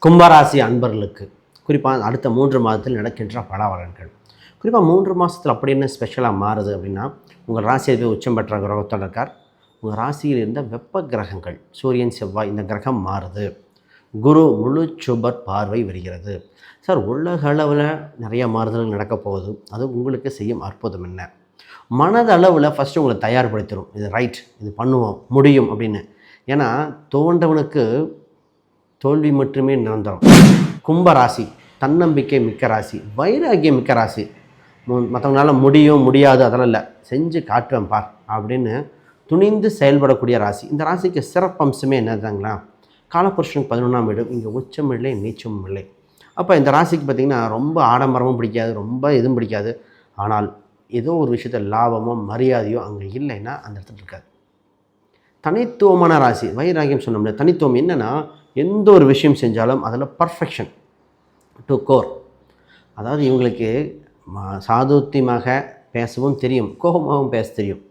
கும்பராசி அன்பர்களுக்கு குறிப்பாக அடுத்த 3 மாதத்தில் நடக்கின்ற பலாபலன்கள். குறிப்பாக 3 மாதத்தில் அப்படி என்ன ஸ்பெஷலாக மாறுது அப்படின்னா, உங்கள் ராசியில் போய் உச்சம் பெற்ற கிரகத்தோட இருக்கார். உங்கள் ராசியில் இருந்த வெப்ப கிரகங்கள் சூரியன் செவ்வாய் இந்த கிரகம் மாறுது. குரு முழு சுபர் பார்வை வருகிறது. சார், உலக அளவில் நிறைய மாறுதல்கள் நடக்க போகுது. அது உங்களுக்கு செய்யும் அற்புதம் என்ன? மனதளவில் ஃபஸ்ட்டு உங்களை தயார்படுத்திடும். இது ரைட், இது பண்ணுவோம், முடியும் அப்படின்னு. ஏன்னா தோன்றவனுக்கு தோல்வி மட்டுமே நிரந்தரம். கும்பராசி தன்னம்பிக்கை மிக்க ராசி, வைராகியம் மிக்க ராசி. மற்றவங்களால முடியும் முடியாது அதெல்லாம் இல்லை, செஞ்சு காட்டுவேன் பார் அப்படின்னு துணிந்து செயல்படக்கூடிய ராசி. இந்த ராசிக்கு சிறப்பம்சமே என்னதுங்களா? காலபுருஷனுக்கு 11ஆம் வீடு, இங்கே உச்சம் இல்லை நீச்சமும் இல்லை. அப்போ இந்த ராசிக்கு பார்த்திங்கன்னா ரொம்ப ஆடம்பரமும் பிடிக்காது, ரொம்ப எதுவும் பிடிக்காது. ஆனால் ஏதோ ஒரு விஷயத்தில் லாபமோ மரியாதையோ அங்கே இல்லைன்னா அந்த இடத்துல இருக்காது. தனித்துவமான ராசி. வைராகியம் சொன்னோம்ல, தனித்துவம் என்னென்னா எந்த ஒரு விஷயம் செஞ்சாலும் அதில் பர்ஃபெக்ஷன் டு கோர். அதாவது இவங்களுக்கு சாதுத்தியமாக பேசவும் தெரியும், கோபமாகவும் பேச தெரியும்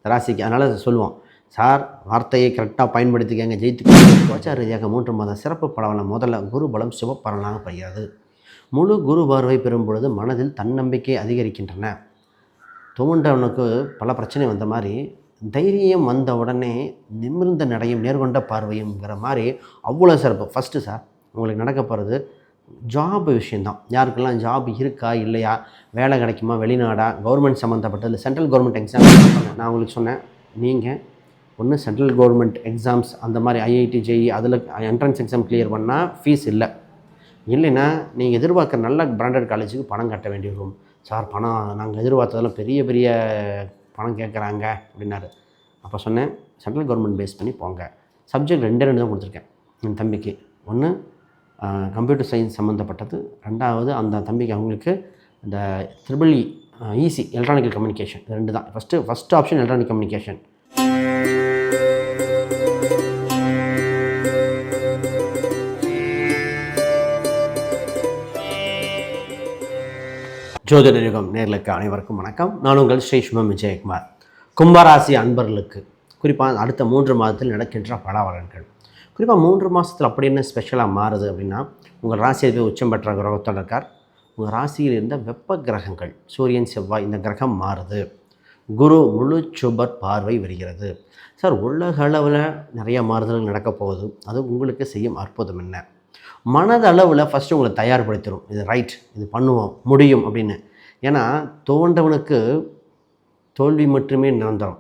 ராசிக்கு. அதனால் சொல்லுவோம், சார் வார்த்தையை கரெக்டாக பயன்படுத்திக்கங்க, ஜெயித்து. கோச்சார ரீதியாக 3 மாதம் சிறப்பு பலவலம். முதல்ல குரு பலம் சிவப்பலனாக பெறுகிறது. முழு குரு பார்வை பெறும் பொழுது மனதில் தன்னம்பிக்கை அதிகரிக்கின்றன. தோன்றவனுக்கு பல பிரச்சனை வந்த மாதிரி தைரியம் வந்த உடனே நிமிர்ந்த நடையும் நேர்கொண்ட பார்வையுங்கிற மாதிரி அவ்வளோ சிறப்பு. ஃபஸ்ட்டு சார், உங்களுக்கு நடக்க போகிறது ஜாப் விஷயந்தான். யாருக்கெல்லாம் ஜாப் இருக்கா இல்லையா, வேலை கிடைக்குமா, வெளிநாடா, கவர்மெண்ட் சம்மந்தப்பட்டது, சென்ட்ரல் கவர்மெண்ட் எக்ஸாம். நான் உங்களுக்கு சொன்னேன், நீங்கள் ஒன்று சென்ட்ரல் கவர்மெண்ட் எக்ஸாம்ஸ் அந்த மாதிரி ஐஐடி ஜேஇ அதில் என்ட்ரன்ஸ் எக்ஸாம் கிளியர் பண்ணால் ஃபீஸ் இல்லைன்னா நீங்கள் எதிர்பார்க்குற நல்ல பிராண்டட் காலேஜுக்கு பணம் கட்ட வேண்டி வரும். சார், பணம் நாங்கள் எதிர்பார்த்ததெல்லாம் பெரிய பெரிய பணம் கேட்குறாங்க அப்படின்னாரு. அப்போ சொன்னேன், சென்ட்ரல் கவர்மெண்ட் பேஸ் பண்ணி போங்க. சப்ஜெக்ட் 2 தான் கொடுத்துருக்கேன் என் தம்பிக்கு. ஒன்று கம்ப்யூட்டர் சயின்ஸ் சம்மந்தப்பட்டது, 2வது அந்த தம்பிக்கு அவங்களுக்கு இந்த ட்ரிபிள்இ ஈஸி எலக்ட்ரானிக்கல் கம்யூனிகேஷன். 2 தான். First option electronic communication. ஜோதிட யுகம் நேர்களுக்கு அனைவருக்கும் வணக்கம். நான் உங்கள் ஸ்ரீ சுபம் விஜயகுமார். கும்பராசி அன்பர்களுக்கு குறிப்பாக அடுத்த 3 மாதத்தில் நடக்கின்ற பலாபலன்கள். குறிப்பாக 3 மாதத்தில் அப்படி என்ன ஸ்பெஷலாக மாறுது அப்படின்னா, உங்கள் ராசியில் போய் உச்சம் பெற்ற கிரகத்தோட இருக்கார். உங்கள் ராசியில் இருந்த வெப்ப கிரகங்கள் சூரியன் செவ்வாய் இந்த கிரகம் மாறுது. குரு முழு சுபர் பார்வை வருகிறது. சார், உலக அளவில் நிறைய மாறுதல்கள் நடக்க போகுது. அது உங்களுக்கு செய்யும் அற்புதம் என்ன? மனதளவில் ஃபஸ்ட்டு உங்களை தயார்படுத்திடும். இது ரைட், இது பண்ணுவோம், முடியும் அப்படின்னு. ஏன்னா தோன்றவனுக்கு தோல்வி மட்டுமே நிரந்தரம்.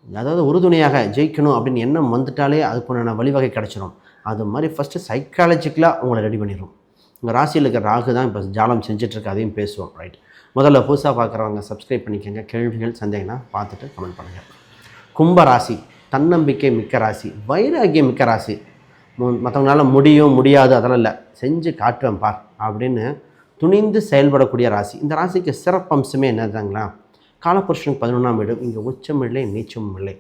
அதாவது உறுதுணையாக ஜெயிக்கணும் அப்படின்னு எண்ணம் வந்துட்டாலே அதுக்குண்டான வழிவகை கிடச்சிடும். அது மாதிரி ஃபஸ்ட்டு சைக்காலஜிக்கலாக உங்களை ரெடி பண்ணிடும். உங்கள் ராசியில் இருக்கிற ராகு தான் இப்போ ஜாலம் செஞ்சிட்ருக்கு, அதையும் பேசுவோம். ரைட், முதல்ல புதுசாக பார்க்குறவங்க சப்ஸ்கிரைப் பண்ணிக்கோங்க. கேள்விகள் சந்தேகம்னா பார்த்துட்டு கமெண்ட் பண்ணுங்கள். கும்பராசி தன்னம்பிக்கை மிக்க ராசி, வைராகியம் மிக்க ராசி. மற்றவங்களால முடியும் முடியாது அதெல்லாம் இல்லை, செஞ்சு காட்டுவேன் பார் அப்படின்னு துணிந்து செயல்படக்கூடிய ராசி. இந்த ராசிக்கு சிறப்பம்சமே என்னதுங்களா? காலபுருஷனுக்கு 11ஆம் வீடு, இங்கே உச்சம் இல்லை நீச்சமும் இல்லை.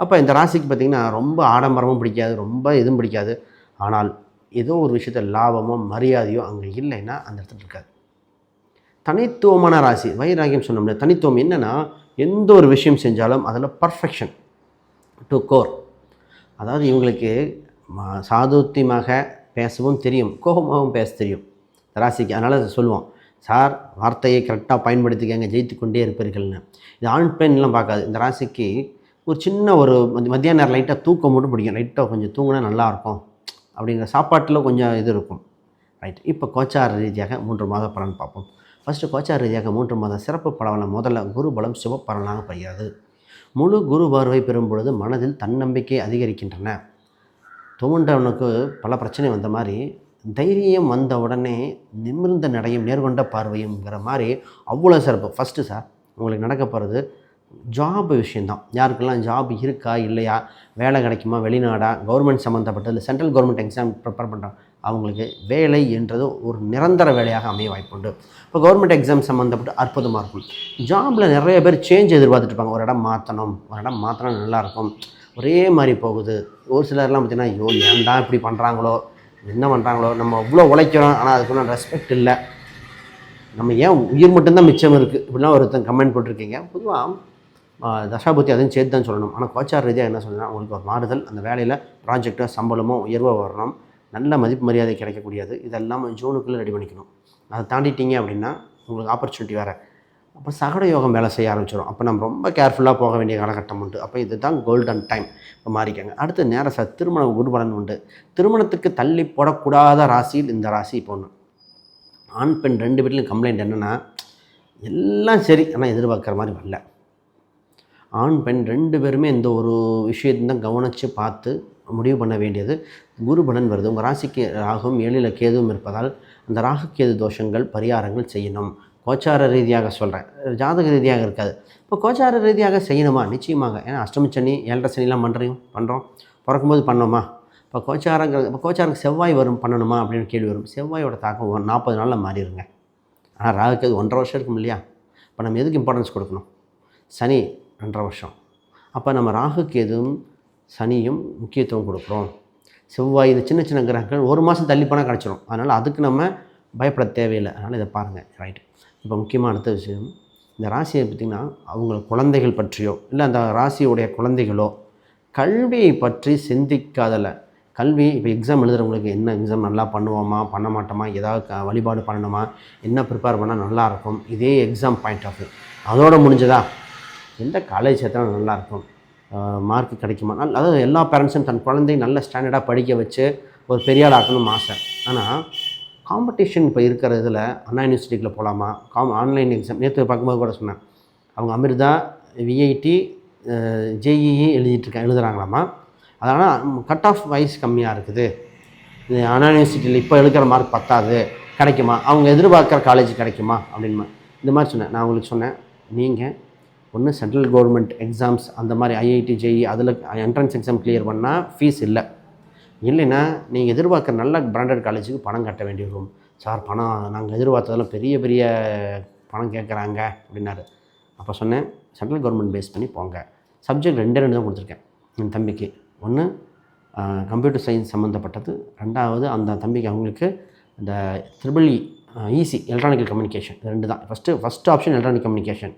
அப்போ இந்த ராசிக்கு பார்த்திங்கன்னா ரொம்ப ஆடம்பரமும் பிடிக்காது, ரொம்ப எதுவும் பிடிக்காது. ஆனால் ஏதோ ஒரு விஷயத்தில் லாபமோ மரியாதையோ அங்கே இல்லைன்னா அந்த இடத்துல இருக்காது. தனித்துவமான ராசி. வைராகியம் சொன்னோம்ல, தனித்துவம் என்னென்னா எந்த ஒரு விஷயம் செஞ்சாலும் அதில் பர்ஃபெக்ஷன் டு கோர். அதாவது இவங்களுக்கு சாதுத்தியமாக பேசவும் தெரியும், கோபமாகவும் பேச தெரியும் ராசிக்கு. அதனால் சொல்லுவோம், சார் வார்த்தையை கரெக்டாக பயன்படுத்திக்கங்க, ஜெயித்து கொண்டே இருப்பீர்கள்னு. இது ஆண் பெண்லாம் பார்க்காது. இந்த ராசிக்கு ஒரு சின்ன ஒரு மத்தியான நேரம் லைட்டாக தூக்கம் மட்டும் பிடிக்கும். லைட்டாக கொஞ்சம் தூங்கினா நல்லாயிருக்கும் அப்படிங்கிற சாப்பாட்டில் கொஞ்சம் இது இருக்கும். ரைட், இப்போ கோச்சார ரீதியாக 3 மாத பலன் பார்ப்போம். ஃபஸ்ட்டு கோச்சார ரீதியாக 3 மாதம் சிறப்பு பலவலம். முதல்ல குரு பலம் சிவப்பலனாக பெறுகிறது. முழு குரு பார்வை பெறும் பொழுது மனதில் தன்னம்பிக்கை அதிகரிக்கின்றன. தோன்றவனுக்கு பல பிரச்சனை வந்த மாதிரி தைரியம் வந்த உடனே நிமிர்ந்த நடையும் நேர்கொண்ட பார்வையுங்கிற மாதிரி அவ்வளோ சிறப்பு. ஃபஸ்ட்டு சார், உங்களுக்கு நடக்க போகிறது ஜாப் விஷயந்தான். யாருக்கெல்லாம் ஜாப் இருக்கா இல்லையா, வேலை கிடைக்குமா, வெளிநாடா, கவர்மெண்ட் சம்மந்தப்பட்டது, சென்ட்ரல் கவர்மெண்ட் எக்ஸாம் ப்ரிப்பேர் பண்ணுறாங்க, அவங்களுக்கு வேலை என்றது ஒரு நிரந்தர வேலையாக அமைய வாய்ப்புண்டு. இப்போ கவர்மெண்ட் எக்ஸாம் சம்மந்தப்பட்டு அற்புதமாக இருக்கும். ஜாபில் நிறைய பேர் சேஞ்ச் எதிர்பார்த்துட்ருப்பாங்க. ஒரு இடம் மாற்றினா நல்லாயிருக்கும், ஒரே மாதிரி போகுது. ஒரு சிலர்லாம் பார்த்திங்கன்னா, ஐயோ ஏன்டா இப்படி பண்ணுறாங்களோ, என்ன பண்ணுறாங்களோ, நம்ம இவ்வளோ உழைக்கிறோம் ஆனால் அதுக்குள்ள ரெஸ்பெக்ட் இல்லை, நம்ம ஏன் உயிர் மட்டும்தான் மிச்சம் இருக்குது, இப்படிலாம் ஒருத்தன் கமெண்ட் போட்டிருக்கீங்க. பொதுவாக தசாபுத்தி அதையும் சேர்த்து தான் சொல்லணும். ஆனால் கோச்சார ரீதியாக என்ன சொல்லணும்னா, உங்களுக்கு ஒரு மாறுதல், அந்த வேலையில் ப்ராஜெக்டோ சம்பளமோ உயர்வோ வரணும், நல்ல மதிப்பு மரியாதை கிடைக்கக்கூடியது. இதெல்லாம் ஜூனுக்குள்ளே ரெடி பண்ணிக்கணும். அதை தாண்டிட்டீங்க அப்படின்னா உங்களுக்கு ஆப்பர்ச்சுனிட்டி வேறு. அப்போ சகட யோகம் வேலை செய்ய ஆரம்பிச்சிடும். அப்போ நம்ம ரொம்ப கேர்ஃபுல்லாக போக வேண்டிய காலகட்டம் உண்டு. அப்போ இதுதான் கோல்டன் டைம். இப்போ மாறிக்கங்க. அடுத்து நேரம் திருமணம் குருபலன் உண்டு. திருமணத்துக்கு தள்ளி போடக்கூடாத ராசியில் இந்த ராசி இப்போ ஒன்று. ஆண் பெண் 2 பேர்லையும் கம்ப்ளைண்ட் என்னென்னா, எல்லாம் சரி ஆனால் எதிர்பார்க்குற மாதிரி வரல. ஆண் பெண் 2 பேருமே இந்த ஒரு விஷயத்தான் கவனித்து பார்த்து முடிவு பண்ண வேண்டியது. குருபலன் வருது. உங்கள் ராசிக்கு ராகும் 7ல் கேதுவும் இருப்பதால் அந்த ராகு கேது தோஷங்கள் பரிகாரங்கள் செய்யணும். கோச்சார ரீதியாக சொல்கிறேன், ஜாதக ரீதியாக இருக்காது. இப்போ கோச்சார ரீதியாக செய்யணுமா? நிச்சயமாக. ஏன்னா அஷ்டமச்சனி 7.5 சனிலாம் பண்ணுறோம், பிறக்கும்போது பண்ணோமா? இப்போ கோச்சாரக்கு செவ்வாய் வரும், பண்ணணுமா அப்படின்னு கேள்வி வரும். செவ்வாயோட தாக்கம் 40 நாளில் மாறிடுங்க. ஆனால் ராகு கேது 1.5 வருஷம் இருக்கும் இல்லையா? இப்போ நம்ம எதுக்கு இம்பார்ட்டன்ஸ் கொடுக்கணும்? சனி 2.5 வருஷம். அப்போ நம்ம ராகு கேதுவும் சனியும் முக்கியத்துவம் கொடுக்குறோம். செவ்வாய் இது சின்ன சின்ன கிரகங்கள் 1 மாதம் தள்ளி போனால் கிடச்சிரும். அதனால் அதுக்கு நம்ம பயப்பட தேவையில்லை. அதனால் இதை பாருங்கள். ரைட்டு. இப்போ முக்கியமாக அடுத்த விஷயம், இந்த ராசியை பார்த்திங்கன்னா அவங்க குழந்தைகள் பற்றியோ இல்லை அந்த ராசியுடைய குழந்தைகளோ கல்வியை பற்றி சிந்திக்காதல. கல்வி இப்போ எக்ஸாம் எழுதுகிறவங்களுக்கு என்ன எக்ஸாம் நல்லா பண்ணுவோமா பண்ண மாட்டோமா, ஏதாவது வழிபாடு பண்ணணுமா, என்ன ப்ரிப்பேர் பண்ணால் நல்லாயிருக்கும், இதே எக்ஸாம் பாயிண்ட் ஆஃப் வியூ. அதோடு முடிஞ்சதா எந்த காலேஜ் சேர்த்தா நல்லாயிருக்கும், மார்க் கிடைக்குமா, அதாவது எல்லா பேரண்ட்ஸும் தன் குழந்தை நல்ல ஸ்டாண்டர்டாக படிக்க வச்சு ஒரு பெரிய ஆள் ஆக்கணும்னு ஆசை. ஆனால் காம்படிஷன் இப்போ இருக்கிற இதில் அண்ணா யூனிவர்சிட்டிக்குள்ளே போகலாமா, ஆன்லைன் எக்ஸாம் நேற்று பார்க்கும்போது கூட சொன்னேன், அவங்க அமிர்தா விஐடி ஜேஇஇ எழுதுகிறாங்களாமா. அதனால் கட் ஆஃப் வைஸ் கம்மியாக இருக்குது, அண்ணா யூனிவர்சிட்டியில் இப்போ எடுக்கிற மார்க் பத்தாது, கிடைக்குமா, அவங்க எதிர்பார்க்குற காலேஜ் கிடைக்குமா அப்படின்னு இந்த மாதிரி சொன்னேன். நான் உங்களுக்கு சொன்னேன், நீங்கள் ஒன்று சென்ட்ரல் கவர்மெண்ட் எக்ஸாம்ஸ் அந்த மாதிரி ஐஐடி ஜேஇ அதில் என்ட்ரன்ஸ் எக்ஸாம் கிளியர் பண்ணால் ஃபீஸ் இல்லை. இல்லைன்னா நீங்கள் எதிர்பார்க்குற நல்ல பிராண்டட் காலேஜுக்கு பணம் கட்ட வேண்டி வரும். சார் பணம் நாங்கள் எதிர்பார்த்ததெல்லாம் பெரிய பெரிய பணம் கேட்குறாங்க அப்படின்னாரு. அப்போ சொன்னேன், சென்ட்ரல் கவர்மெண்ட் பேஸ் பண்ணி போங்க. சப்ஜெக்ட் 2 தான் கொடுத்துருக்கேன் என் தம்பிக்கு. ஒன்று கம்ப்யூட்டர் சயின்ஸ் சம்மந்தப்பட்டது, 2வது அந்த தம்பிக்கு அவங்களுக்கு இந்த ட்ரிபிள்இ ஈஸி எலக்ட்ரானிக்கல் கம்யூனிகேஷன் 2 தான். First option electronic communication.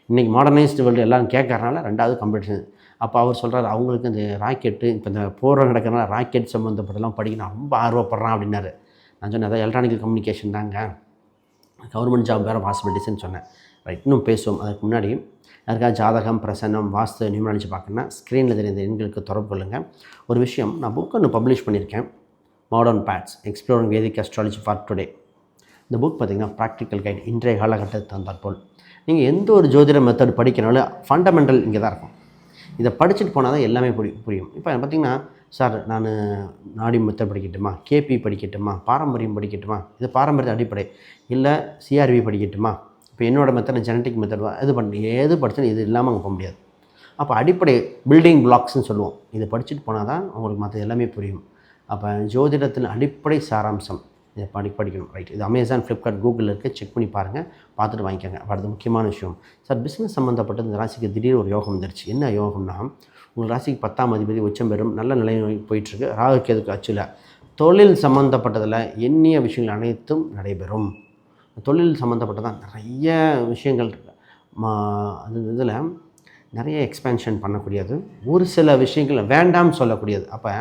இன்றைக்கி மாடர்னைஸ்டு வேர்ல்டு எல்லோரும் கேட்கறனால 2வது கம்ப்யூட்டர் சயின்ஸ். அப்போ அவர் சொல்கிறார், அவங்களுக்கு இந்த ராக்கெட்டு இப்போ இந்த போகிற நடக்கிறனால ராக்கெட் சம்மந்தப்பட்டெல்லாம் படிக்கணும் ரொம்ப ஆர்வப்படுறான் அப்படின்னாரு. நான் சொன்னேன், அதான் எலக்ட்ரானிக்கல் கம்யூனிகேஷன் தாங்க, கவர்மெண்ட் ஜாப் வேறு பாசிபிலிட்டிஸ்ன்னு சொன்னேன். ரைட், இன்னும் பேசுவோம். அதுக்கு முன்னாடி யாருக்காவது ஜாதகம், பிரசன்னம், வாஸ்து, நியூமராலஜி பார்க்கணுன்னா ஸ்க்ரீனில் தெரிந்த எண்களுக்கு தொடர்பு கொள்ளுங்கள். ஒரு விஷயம், நான் புக் ஒன்று பப்ளிஷ் பண்ணியிருக்கேன், modern paths exploring Vedic astrology for today. இந்த புக் பார்த்திங்கன்னா ப்ராக்டிக்கல் கைட், இன்றைய காலகட்டத்தை தந்தாற்போல். நீங்கள் எந்த ஒரு ஜோதிட மெத்தட் படிக்கனாலும் ஃபண்டமெண்டல் இங்கே தான் இருக்கும். இதை படிச்சுட்டு போனால் தான் எல்லாமே புரியும். இப்போ பார்த்திங்கன்னா, சார் நான் நாடி மெத்தட் படிக்கட்டுமா, கேபி படிக்கட்டுமா, பாரம்பரியம் படிக்கட்டுமா, இது பாரம்பரிய அடிப்படை, இல்லை சிஆர்வி படிக்கட்டுமா, இப்போ என்னோடய மெத்தட் ஜெனட்டிக் மெத்தட் எது படித்தாலும் இது இல்லாமல் அங்கே போக முடியாது. அப்போ அடிப்படை பில்டிங் பிளாக்ஸ்ன்னு சொல்லுவோம். இதை படிச்சுட்டு போனால் தான் உங்களுக்கு மற்ற எல்லாமே புரியும். அப்போ ஜோதிடத்தில் அடிப்படை சாராம்சம் இதை படிக்கணும். ரைட், இது அமேசான், ஃப்ளிப்கார்ட், கூகுளில் இருக்குது, செக் பண்ணி பாருங்கள், பார்த்துட்டு வாங்கிக்கோங்க. அடுத்த முக்கியமான விஷயம், சார் பிஸ்னஸ் சம்மந்தப்பட்ட இந்த ராசிக்கு திடீர் ஒரு யோகம் வந்துருச்சு. என்ன யோகம்னா, உங்கள் ராசிக்கு 10ஆம் அதிபதி உச்சம் பெறும், நல்ல நிலை போயிட்டுருக்கு, ராகு கேதுக்கு அச்சில். தொழில் சம்மந்தப்பட்டதில் எண்ணிய விஷயங்கள் அனைத்தும் நடைபெறும். தொழில் சம்மந்தப்பட்டதான் நிறைய விஷயங்கள் அது இதில் நிறைய எக்ஸ்பேன்ஷன் பண்ணக்கூடியது, ஒரு சில விஷயங்கள் வேண்டாம்னு சொல்லக்கூடியது. அப்போ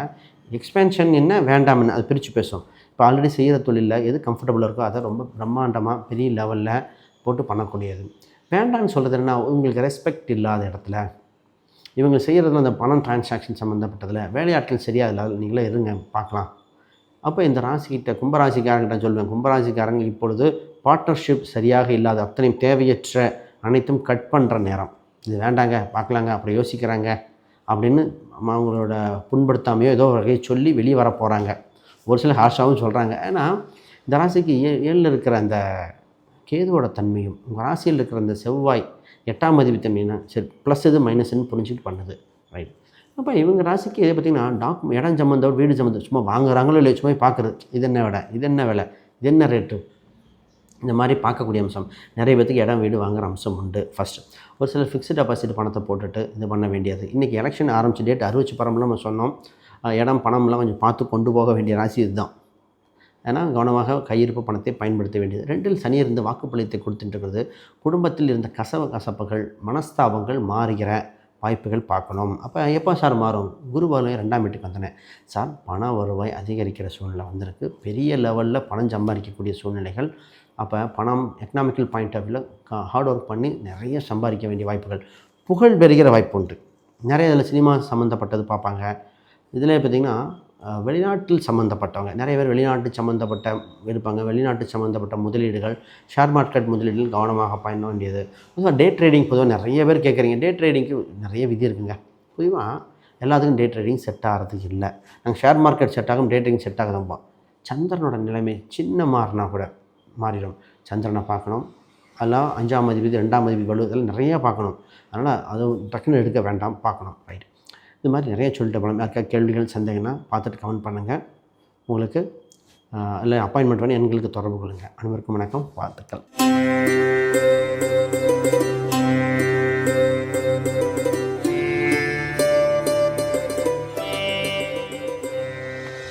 எக்ஸ்பேன்ஷன் என்ன, வேண்டாம் என்ன, அது பிரித்து பேசும். இப்போ ஆல்ரெடி செய்கிற தொழிலில் எது கம்ஃபர்டபுளாக இருக்கோ அதை ரொம்ப பிரம்மாண்டமாக பெரிய லெவலில் போட்டு பண்ணக்கூடியது. வேண்டான்னு சொல்கிறது என்ன, உங்களுக்கு ரெஸ்பெக்ட் இல்லாத இடத்துல, இவங்க செய்கிறதுல அந்த பணம் டிரான்சாக்ஷன் சம்மந்தப்பட்டதில் வேலையாட்கள் சரியாக இல்லாத நீங்களே இருங்க பார்க்கலாம். அப்போ இந்த ராசிக்கிட்ட கும்பராசிக்காரங்கிட்ட சொல்வேன், கும்பராசிக்காரங்க இப்பொழுது பார்ட்னர்ஷிப் சரியாக இல்லாத அத்தனையும் தேவையற்ற அனைத்தும் கட் பண்ணுற நேரம். இது வேண்டாங்க பார்க்கலாங்க அப்படி யோசிக்கிறாங்க அப்படின்னு அவங்களோட புண்படுத்தாமையோ ஏதோ வகையை சொல்லி வெளியே வர போகிறாங்க. ஒரு சில ஹார்ஷாகவும் சொல்கிறாங்க. ஏன்னா இந்த ராசிக்கு 7ல் இருக்கிற அந்த கேதுவோட தன்மையும் உங்கள் ராசியில் இருக்கிற அந்த செவ்வாய் 8ஆம் அதிபதி தன்மைனா சரி ப்ளஸ் இது மைனஸ்ன்னு புரிஞ்சுட்டு பண்ணுது. ரைட், அப்போ இவங்க ராசிக்கு இதை பார்த்திங்கன்னா இடம் சம்மந்தம், வீடு சம்மந்தம், சும்மா வாங்குறாங்களோ இல்லை சும்மா பார்க்குறது, இது என்ன விலை, இது என்ன விலை, இது என்ன ரேட்டு, இந்த மாதிரி பார்க்கக்கூடிய அம்சம். நிறைய பேத்துக்கு இடம் வீடு வாங்குகிற அம்சம் உண்டு. ஃபஸ்ட்டு ஒரு சிலர் ஃபிக்ஸ்டு டெபாசிட் பணத்தை போட்டுட்டு இது பண்ண வேண்டியது. இன்றைக்கி எலெக்ஷன் ஆரம்பிச்ச டேட் அறிவிச்சு பரம்பலாம் நம்ம சொன்னோம். இடம் பணம்லாம் கொஞ்சம் பார்த்து கொண்டு போக வேண்டிய ராசி இதுதான். ஏன்னா கவனமாக கையிருப்பு பணத்தை பயன்படுத்த வேண்டியது. 2ல் சனி இருந்து வாக்குப்பளித்தை கொடுத்துட்டு இருக்கிறது. குடும்பத்தில் இருந்த கசப்புகள், மனஸ்தாபங்கள் மாறுகிற வாய்ப்புகள் பார்க்கணும். அப்போ எப்போ சார் மாறும்? குரு பார்வை 2ஆம் வீட்டுக்கு வந்தோடனே சார் பண வருவாய் அதிகரிக்கிற சூழ்நிலை வந்திருக்கு, பெரிய லெவலில் பணம் சம்பாதிக்கக்கூடிய சூழ்நிலைகள். அப்போ பணம் எக்கனாமிக்கல் பாயிண்ட் ஆஃப் வியூவில் ஹார்ட் ஒர்க் பண்ணி நிறைய சம்பாதிக்க வேண்டிய வாய்ப்புகள், புகழ் பெறுகிற வாய்ப்பு உண்டு. நிறைய இதில் சினிமா சம்மந்தப்பட்டது பார்ப்பாங்க. இதில் பார்த்திங்கன்னா வெளிநாட்டில் சம்மந்தப்பட்டவங்க நிறைய பேர் வெளிநாட்டு சம்மந்தப்பட்ட இருப்பாங்க. வெளிநாட்டு சம்மந்தப்பட்ட முதலீடுகள், ஷேர் மார்க்கெட் முதலீடுகள் கவனமாக பண்ண வேண்டியது. பொதுவாக டே ட்ரேடிங் பொதுவாக நிறைய பேர் கேட்குறீங்க. டே ட்ரேடிங்க்கு நிறைய விதி இருக்குங்க. பொதுவாக எல்லாத்துக்கும் டே ட்ரேடிங் செட் ஆகிறதுக்கு இல்லை. நாங்கள் ஷேர் மார்க்கெட் செட் ஆகும், டே ட்ரேடிங் செட் ஆகுதுப்போம். சந்திரனோட நிலைமை சின்ன மாறினா கூட மாறிடும். சந்திரனை பார்க்கணும், அதெல்லாம் 5ஆம் அதிபதி 2ஆம் அதிபதி வலு இதெல்லாம் நிறையா பார்க்கணும். அதனால் அது டக்குன்னு எடுக்க வேண்டாம், பார்க்கணும். ரைட், இது மாதிரி நிறைய சொல்லிட்டு போகலாம். யாருக்கா கேள்விகள் சந்தேகம்னா பார்த்துட்டு கமெண்ட் பண்ணுங்கள். உங்களுக்கு இல்லை அப்பாயின்மெண்ட் பண்ணி எங்களுக்கு தொடர்பு கொள்ளுங்கள். அனைவருக்கும் வணக்கம், வாழ்த்துக்கள்.